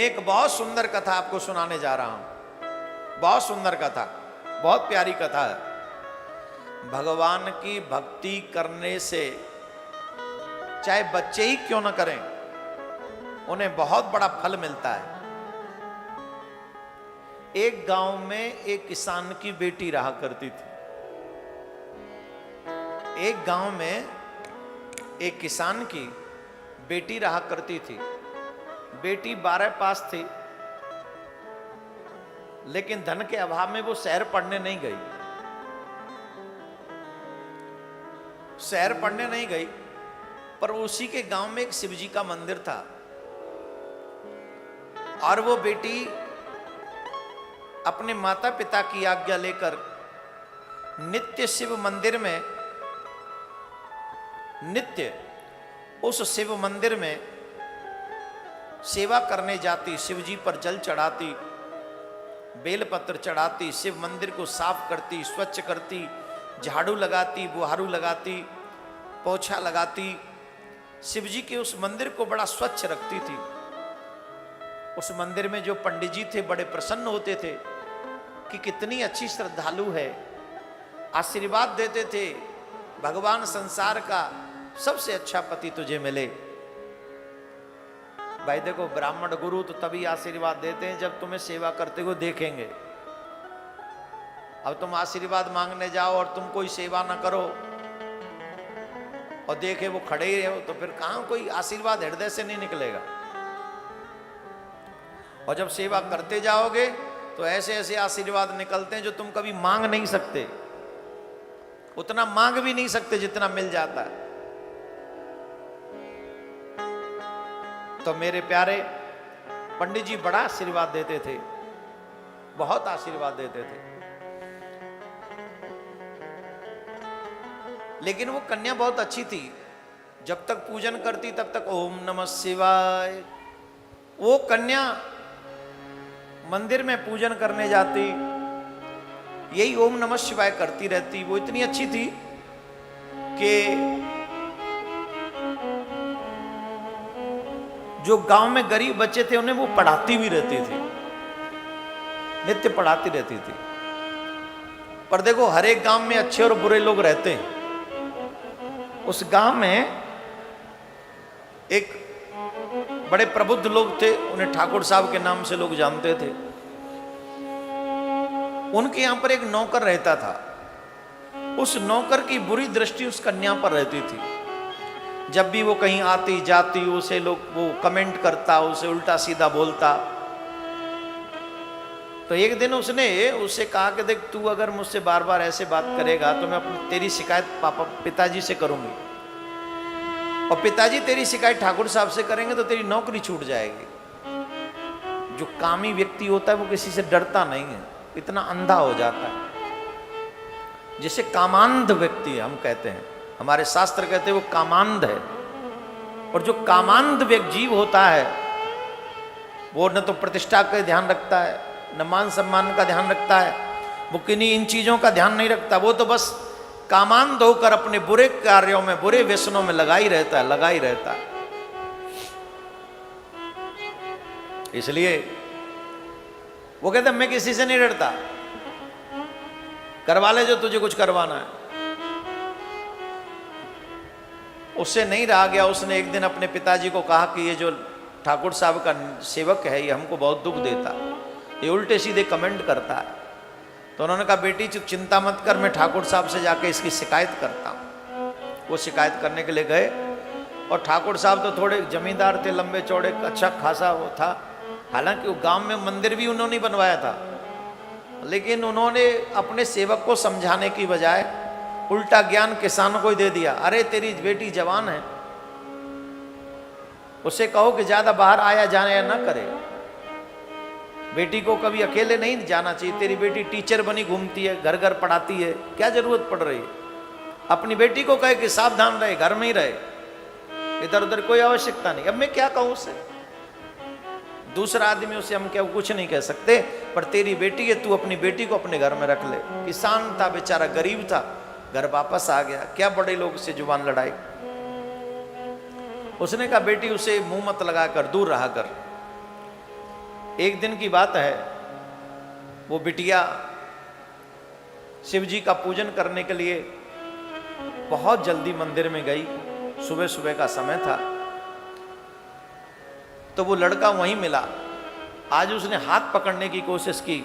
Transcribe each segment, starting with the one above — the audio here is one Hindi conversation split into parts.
एक बहुत सुंदर कथा आपको सुनाने जा रहा हूं। बहुत सुंदर कथा, बहुत प्यारी कथा है। भगवान की भक्ति करने से चाहे बच्चे ही क्यों ना करें, उन्हें बहुत बड़ा फल मिलता है। एक गांव में एक किसान की बेटी रहा करती थी। एक गांव में एक किसान की बेटी रहा करती थी। बेटी 12 पास थी, लेकिन धन के अभाव में वो शहर पढ़ने नहीं गई। शहर पढ़ने नहीं गई, पर उसी के गांव में एक शिवजी का मंदिर था। और वो बेटी अपने माता पिता की आज्ञा लेकर नित्य शिव मंदिर में, नित्य उस शिव मंदिर में सेवा करने जाती। शिवजी पर जल चढ़ाती, बेलपत्र चढ़ाती, शिव मंदिर को साफ करती, स्वच्छ करती, झाड़ू लगाती, बुहारू लगाती, पोछा लगाती। शिवजी के उस मंदिर को बड़ा स्वच्छ रखती थी। उस मंदिर में जो पंडित जी थे बड़े प्रसन्न होते थे कि कितनी अच्छी श्रद्धालु है। आशीर्वाद देते थे, भगवान संसार का सबसे अच्छा पति तुझे मिले। भाई देखो, ब्राह्मण गुरु तो तभी आशीर्वाद देते हैं जब तुम्हें सेवा करते हुए देखेंगे। अब तुम आशीर्वाद मांगने जाओ और तुम कोई सेवा ना करो और देखे वो खड़े ही रहो, तो फिर कहां कोई आशीर्वाद हृदय से नहीं निकलेगा। और जब सेवा करते जाओगे तो ऐसे ऐसे आशीर्वाद निकलते हैं जो तुम कभी मांग नहीं सकते, उतना मांग भी नहीं सकते जितना मिल जाता है। तो मेरे प्यारे पंडित जी बड़ा आशीर्वाद देते थे, बहुत आशीर्वाद देते थे। लेकिन वो कन्या बहुत अच्छी थी। जब तक पूजन करती तब तक ओम नमः शिवाय। वो कन्या मंदिर में पूजन करने जाती, यही ओम नमः शिवाय करती रहती। वो इतनी अच्छी थी कि जो गांव में गरीब बच्चे थे उन्हें वो पढ़ाती भी रहती थी, नित्य पढ़ाती रहती थी। पर देखो, हर एक गांव में अच्छे और बुरे लोग रहते हैं। उस गांव में एक बड़े प्रबुद्ध लोग थे, उन्हें ठाकुर साहब के नाम से लोग जानते थे। उनके यहां पर एक नौकर रहता था। उस नौकर की बुरी दृष्टि उस कन्या पर रहती थी। जब भी वो कहीं आती जाती उसे लोग वो कमेंट करता, उसे उल्टा सीधा बोलता। तो एक दिन उसने उससे कहा कि देख, तू अगर मुझसे बार बार ऐसे बात करेगा तो मैं अपनी तेरी शिकायत पिताजी से करूंगी, और पिताजी तेरी शिकायत ठाकुर साहब से करेंगे तो तेरी नौकरी छूट जाएगी। जो कामी व्यक्ति होता है वो किसी से डरता नहीं है, इतना अंधा हो जाता है। जिसे कामांध व्यक्ति हम कहते हैं, हमारे शास्त्र कहते हैं वो कामांध है। और जो कामांध व्यक्ति जीव होता है वो न तो प्रतिष्ठा का ध्यान रखता है, न मान सम्मान का ध्यान रखता है, वो किन्हीं इन चीजों का ध्यान नहीं रखता। वो तो बस कामांध होकर अपने बुरे कार्यों में, बुरे व्यसनों में लगा ही रहता है, लगा ही रहता है। इसलिए वो कहते मैं किसी से नहीं डरता, करवा ले जो तुझे कुछ करवाना है। उससे नहीं रहा गया। उसने एक दिन अपने पिताजी को कहा कि ये जो ठाकुर साहब का सेवक है ये हमको बहुत दुख देता, ये उल्टे सीधे कमेंट करता है। तो उन्होंने कहा, बेटी चिंता मत कर, मैं ठाकुर साहब से जाके इसकी शिकायत करता हूँ। वो शिकायत करने के लिए गए, और ठाकुर साहब तो थोड़े जमींदार थे, लंबे चौड़े, अच्छा खासा वो था। हालांकि वो गांव में मंदिर भी उन्होंने बनवाया था, लेकिन उन्होंने अपने सेवक को समझाने की बजाय उल्टा ज्ञान किसानों को ही दे दिया। अरे तेरी बेटी जवान है, उसे कहो कि ज्यादा बाहर आया जाने ना करे, बेटी को कभी अकेले नहीं जाना चाहिए। तेरी बेटी टीचर बनी घूमती है, घर घर पढ़ाती है, क्या जरूरत पड़ रही है। अपनी बेटी को कहे कि सावधान रहे, घर में ही रहे, इधर उधर कोई आवश्यकता नहीं। अब मैं क्या कहूं उसे, दूसरा आदमी उसे हम क्या कुछ नहीं कह सकते। पर तेरी बेटी है, तू अपनी बेटी को अपने घर में रख ले। किसान था बेचारा, गरीब था, घर वापस आ गया, क्या बड़े लोग से जुबान लड़ाई। उसने कहा बेटी उसे मुंह मत लगा कर, दूर रहा कर। एक दिन की बात है, वो बिटिया शिव जी का पूजन करने के लिए बहुत जल्दी मंदिर में गई। सुबह सुबह का समय था, तो वो लड़का वहीं मिला। आज उसने हाथ पकड़ने की कोशिश की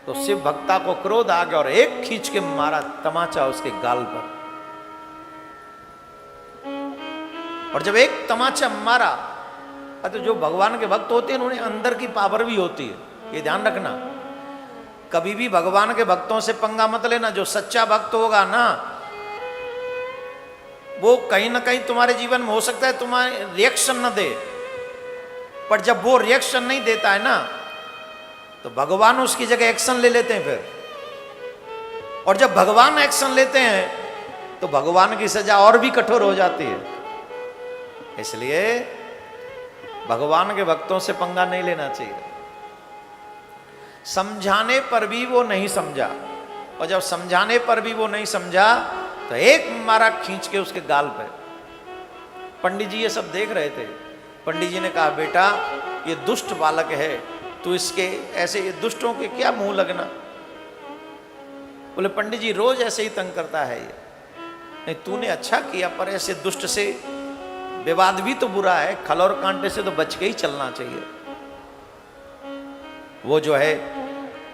तो शिव भक्ता को क्रोध आ गया और एक खींच के मारा तमाचा उसके गाल पर। और जब एक तमाचा मारा, तो जो भगवान के भक्त होते हैं उन्हें अंदर की पावर भी होती है, ये ध्यान रखना। कभी भी भगवान के भक्तों से पंगा मत लेना। जो सच्चा भक्त होगा ना, वो कहीं ना कहीं तुम्हारे जीवन में हो सकता है तुम्हारे रिएक्शन न दे, पर जब वो रिएक्शन नहीं देता है ना, तो भगवान उसकी जगह एक्शन ले लेते हैं फिर। और जब भगवान एक्शन लेते हैं तो भगवान की सजा और भी कठोर हो जाती है। इसलिए भगवान के भक्तों से पंगा नहीं लेना चाहिए। समझाने पर भी वो नहीं समझा, और जब समझाने पर भी वो नहीं समझा तो एक मारा खींच के उसके गाल पे। पंडित जी ये सब देख रहे थे। पंडित जी ने कहा, बेटा ये दुष्ट बालक है, तू इसके ऐसे दुष्टों के क्या मुंह लगना। बोले, पंडित जी रोज ऐसे ही तंग करता है ये। नहीं, तूने अच्छा किया, पर ऐसे दुष्ट से विवाद भी तो बुरा है। खल और कांटे से तो बच के ही चलना चाहिए। वो जो है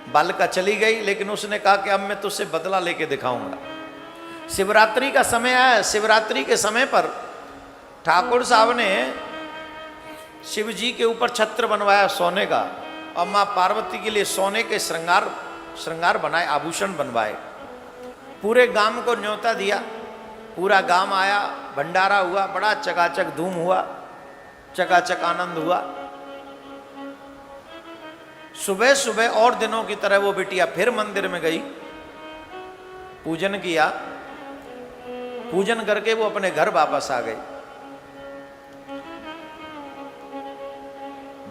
बालिका चली गई, लेकिन उसने कहा कि अब मैं तुझसे बदला लेके दिखाऊंगा। शिवरात्रि का समय आया। शिवरात्रि के समय पर ठाकुर साहब ने शिव जी के ऊपर छत्र बनवाया सोने का, और माँ पार्वती के लिए सोने के श्रृंगार बनाए, आभूषण बनवाए। पूरे गांव को न्योता दिया। पूरा गांव आया, भंडारा हुआ, बड़ा चकाचक धूम हुआ, चकाचक आनंद हुआ। सुबह सुबह और दिनों की तरह वो बिटिया फिर मंदिर में गई, पूजन किया। पूजन करके वो अपने घर वापस आ गई।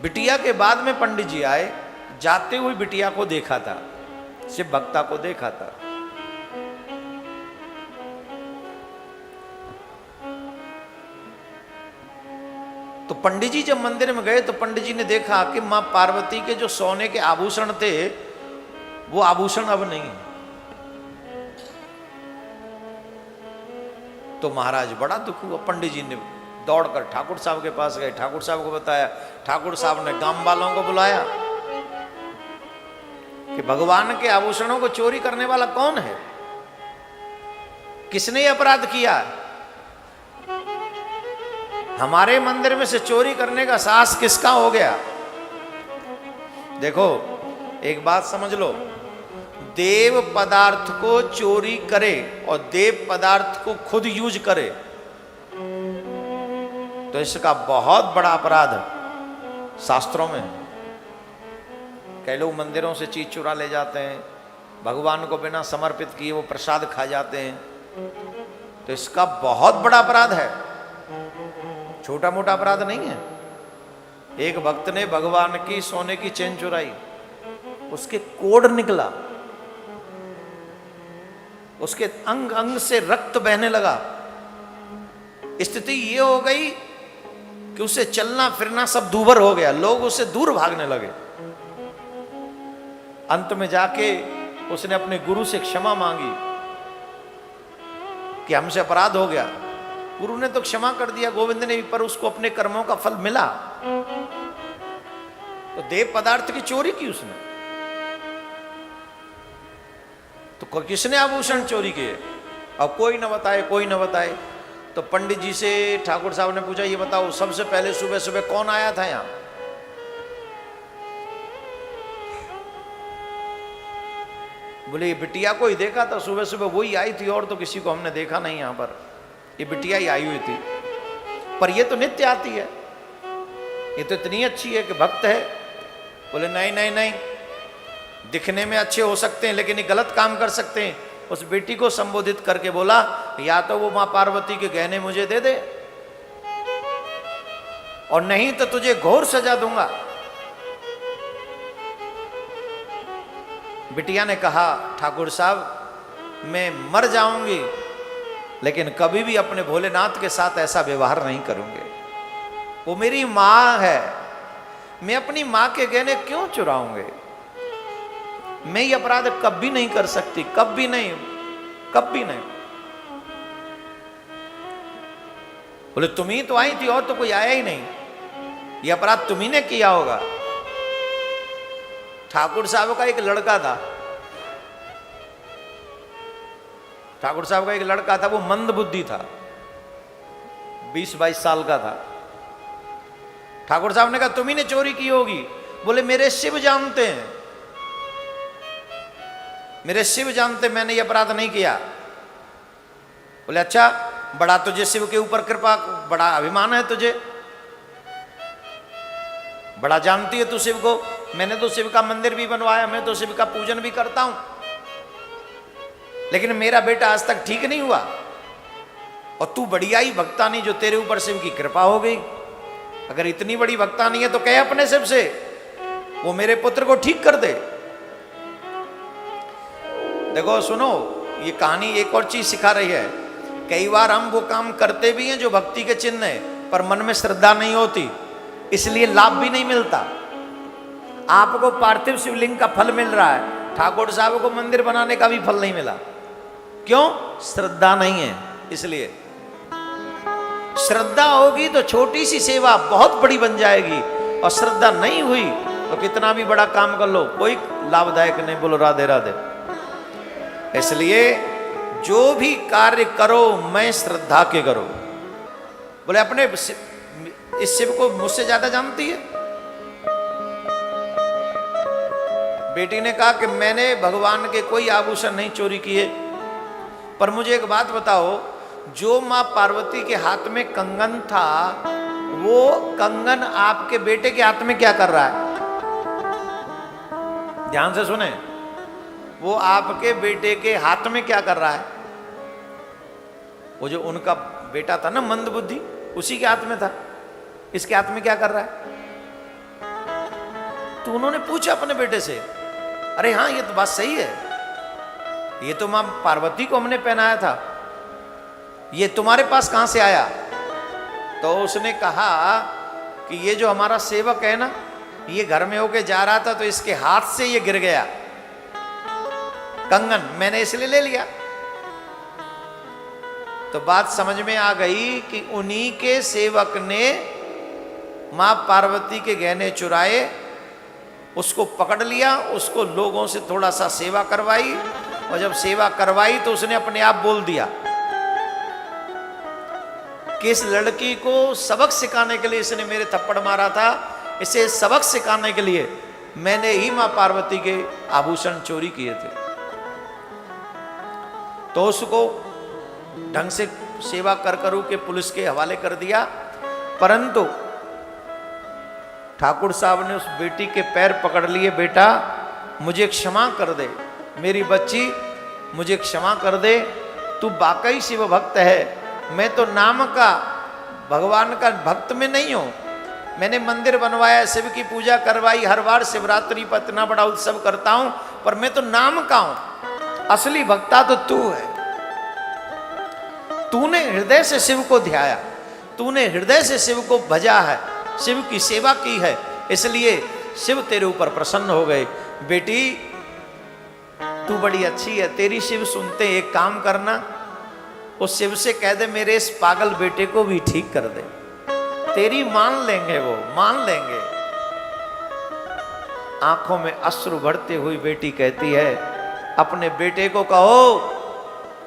बिटिया के बाद में पंडित जी आए। जाते हुए बिटिया को देखा था, शिव भक्ता को देखा था। तो पंडित जी जब मंदिर में गए तो पंडित जी ने देखा कि मां पार्वती के जो सोने के आभूषण थे, वो आभूषण अब नहीं है। तो महाराज बड़ा दुख हुआ। पंडित जी ने दौड़कर ठाकुर साहब के पास गए, ठाकुर साहब को बताया। ठाकुर साहब ने गांव वालों को बुलाया कि भगवान के आभूषणों को चोरी करने वाला कौन है, किसने अपराध किया। हमारे मंदिर में से चोरी करने का साहस किसका हो गया। देखो एक बात समझ लो, देव पदार्थ को चोरी करे और देव पदार्थ को खुद यूज करे तो इसका बहुत बड़ा अपराध शास्त्रों में। कई लोग मंदिरों से चीज चुरा ले जाते हैं, भगवान को बिना समर्पित किए वो प्रसाद खा जाते हैं, तो इसका बहुत बड़ा अपराध है, छोटा मोटा अपराध नहीं है। एक भक्त ने भगवान की सोने की चेन चुराई, उसके कोढ़ निकला, उसके अंग अंग से रक्त बहने लगा। स्थिति ये हो गई कि उसे चलना फिरना सब दूभर हो गया, लोग उससे दूर भागने लगे। अंत में जाके उसने अपने गुरु से क्षमा मांगी कि हमसे अपराध हो गया। गुरु ने तो क्षमा कर दिया, गोविंद ने भी, पर उसको अपने कर्मों का फल मिला। तो देव पदार्थ की चोरी की उसने, तो किसने आभूषण चोरी किए। अब कोई न बताए, कोई न बताए। तो पंडित जी से ठाकुर साहब ने पूछा, ये बताओ सबसे पहले सुबह सुबह कौन आया था यहां। बोले ये बिटिया को ही देखा था, सुबह सुबह वही आई थी, और तो किसी को हमने देखा नहीं यहां पर, ये बिटिया ही आई हुई थी। पर ये तो नित्य आती है, ये तो इतनी अच्छी है कि भक्त है। बोले नहीं नहीं नहीं, दिखने में अच्छे हो सकते हैं लेकिन ये गलत काम कर सकते हैं। उस बेटी को संबोधित करके बोला, या तो वो मां पार्वती के गहने मुझे दे दे, और नहीं तो तुझे घोर सजा दूंगा। बिटिया ने कहा, ठाकुर साहब मैं मर जाऊंगी लेकिन कभी भी अपने भोलेनाथ के साथ ऐसा व्यवहार नहीं करूंगी। वो मेरी मां है, मैं अपनी मां के गहने क्यों चुराऊंगे? मैं ये अपराध कभी नहीं कर सकती, कभी नहीं, कभी नहीं। बोले तुम ही तो आई थी और तो कोई आया ही नहीं, ये अपराध तुम ही ने किया होगा। ठाकुर साहब का एक लड़का था, ठाकुर साहब का एक लड़का था, वो मंद बुद्धि था, 20-22 साल का था। ठाकुर साहब ने कहा तुम ही ने चोरी की होगी। बोले मेरे शिव जानते हैं, मेरे शिव जानते, मैंने ये अपराध नहीं किया। बोले अच्छा, बड़ा तुझे शिव के ऊपर कृपा, बड़ा अभिमान है तुझे, बड़ा जानती है तू शिव को। मैंने तो शिव का मंदिर भी बनवाया, मैं तो शिव का पूजन भी करता हूं, लेकिन मेरा बेटा आज तक ठीक नहीं हुआ। और तू बढ़िया ही भक्तानी, जो तेरे ऊपर शिव की कृपा हो गई। अगर इतनी बड़ी भक्तानी है तो कह अपने शिव से वो मेरे पुत्र को ठीक कर दे। देखो सुनो, ये कहानी एक और चीज सिखा रही है। कई बार हम वो काम करते भी हैं जो भक्ति के चिन्ह है, पर मन में श्रद्धा नहीं होती, इसलिए लाभ भी नहीं मिलता। आपको पार्थिव शिवलिंग का फल मिल रहा है, ठाकुर साहब को मंदिर बनाने का भी फल नहीं मिला। क्यों? श्रद्धा नहीं है। इसलिए श्रद्धा होगी तो छोटी सी सेवा बहुत बड़ी बन जाएगी, और श्रद्धा नहीं हुई तो कितना भी बड़ा काम कर लो कोई लाभदायक नहीं। बोलो राधे राधे। इसलिए जो भी कार्य करो मैं श्रद्धा के करो। बोले अपने इस शिव को मुझसे ज्यादा जानती है? बेटी ने कहा कि मैंने भगवान के कोई आभूषण नहीं चोरी किए, पर मुझे एक बात बताओ, जो मां पार्वती के हाथ में कंगन था, वो कंगन आपके बेटे के हाथ में क्या कर रहा है? ध्यान से सुने, वो आपके बेटे के हाथ में क्या कर रहा है? वो जो उनका बेटा था ना मंद बुद्धि, उसी के हाथ में था, इसके हाथ में क्या कर रहा है? तो उन्होंने पूछा अपने बेटे से, अरे हाँ ये तो बात सही है, ये तो मां पार्वती को हमने पहनाया था, ये तुम्हारे पास कहां से आया? तो उसने कहा कि ये जो हमारा सेवक है ना, ये घर में होके जा रहा था तो इसके हाथ से ये गिर गया कंगन, मैंने इसलिए ले लिया। तो बात समझ में आ गई कि उन्हीं के सेवक ने मां पार्वती के गहने चुराए, उसको पकड़ लिया, उसको लोगों से थोड़ा सा सेवा करवाई, और जब सेवा करवाई तो उसने अपने आप बोल दिया कि इस लड़की को सबक सिखाने के लिए इसने मेरे थप्पड़ मारा था, इसे सबक सिखाने के लिए मैंने ही मां पार्वती के आभूषण चोरी किए थे। तो उसको ढंग से सेवा कर करू के पुलिस के हवाले कर दिया, परंतु ठाकुर साहब ने उस बेटी के पैर पकड़ लिए, बेटा मुझे क्षमा कर दे, मेरी बच्ची मुझे क्षमा कर दे, तू वाकई शिव भक्त है, मैं तो नाम का भगवान का भक्त में नहीं हूं। मैंने मंदिर बनवाया, शिव की पूजा करवाई, हर बार शिवरात्रि पर इतना बड़ा उत्सव करता हूं, पर मैं तो नाम का हूं, असली भक्ता तो तू है। तूने हृदय से शिव को ध्याया, तूने हृदय से शिव को भजा है, शिव की सेवा की है, इसलिए शिव तेरे ऊपर प्रसन्न हो गए। बेटी तू बड़ी अच्छी है, तेरी शिव सुनते एक काम करना, उस शिव से कह दे मेरे इस पागल बेटे को भी ठीक कर दे, तेरी मान लेंगे, वो मान लेंगे। आंखों में अश्रु भरते हुई बेटी कहती है अपने बेटे को, कहो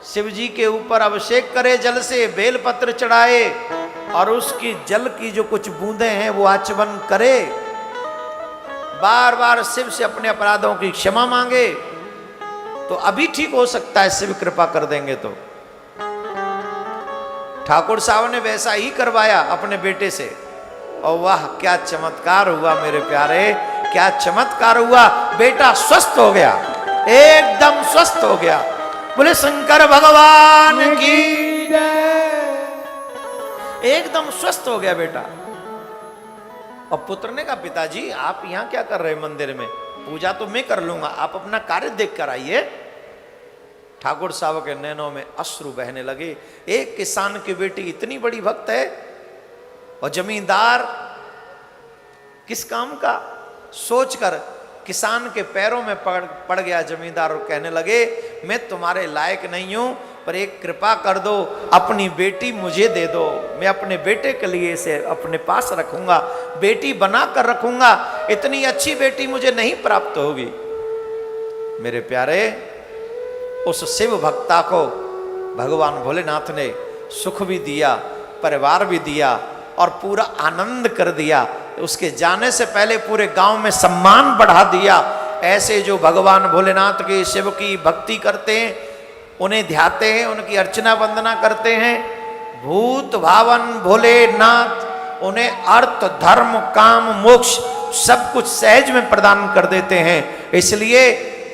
शिव जी के ऊपर अभिषेक करे जल से, बेलपत्र चढ़ाए, और उसकी जल की जो कुछ बूंदे हैं वो आचमन करे, बार बार शिव से अपने अपराधों की क्षमा मांगे, तो अभी ठीक हो सकता है, शिव कृपा कर देंगे। तो ठाकुर साहब ने वैसा ही करवाया अपने बेटे से, और वाह क्या चमत्कार हुआ मेरे प्यारे, क्या चमत्कार हुआ, बेटा स्वस्थ हो गया, एकदम स्वस्थ हो गया। बोले शंकर भगवान की एकदम स्वस्थ हो गया बेटा। और पुत्र ने कहा पिताजी आप यहां क्या कर रहे हैं मंदिर में, पूजा तो मैं कर लूंगा, आप अपना कार्य देख कर आइए। ठाकुर साहब के नैनों में अश्रु बहने लगे। एक किसान की बेटी इतनी बड़ी भक्त है, और जमींदार किस काम का? सोचकर किसान के पैरों में पड़ गया जमींदार और कहने लगे मैं तुम्हारे लायक नहीं हूं, पर एक कृपा कर दो, अपनी बेटी मुझे दे दो, मैं अपने बेटे के लिए इसे अपने पास रखूंगा, बेटी बना कर रखूंगा, इतनी अच्छी बेटी मुझे नहीं प्राप्त होगी। मेरे प्यारे, उस शिव भक्ता को भगवान भोलेनाथ ने सुख भी दिया, परिवार भी दिया और पूरा आनंद कर दिया। उसके जाने से पहले पूरे गांव में सम्मान बढ़ा दिया। ऐसे जो भगवान भोलेनाथ के शिव की भक्ति करते हैं, उन्हें ध्याते हैं, उनकी अर्चना वंदना करते हैं, भूत भावन भोलेनाथ उन्हें अर्थ धर्म काम मोक्ष सब कुछ सहज में प्रदान कर देते हैं। इसलिए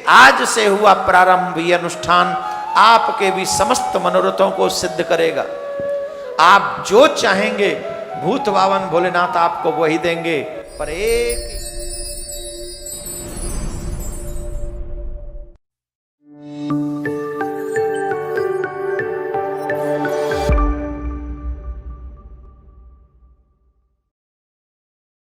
आज से हुआ प्रारंभ ये अनुष्ठान आपके भी समस्त मनोरथों को सिद्ध करेगा। आप जो चाहेंगे भूत भावन भोलेनाथ आपको वही देंगे। पर एक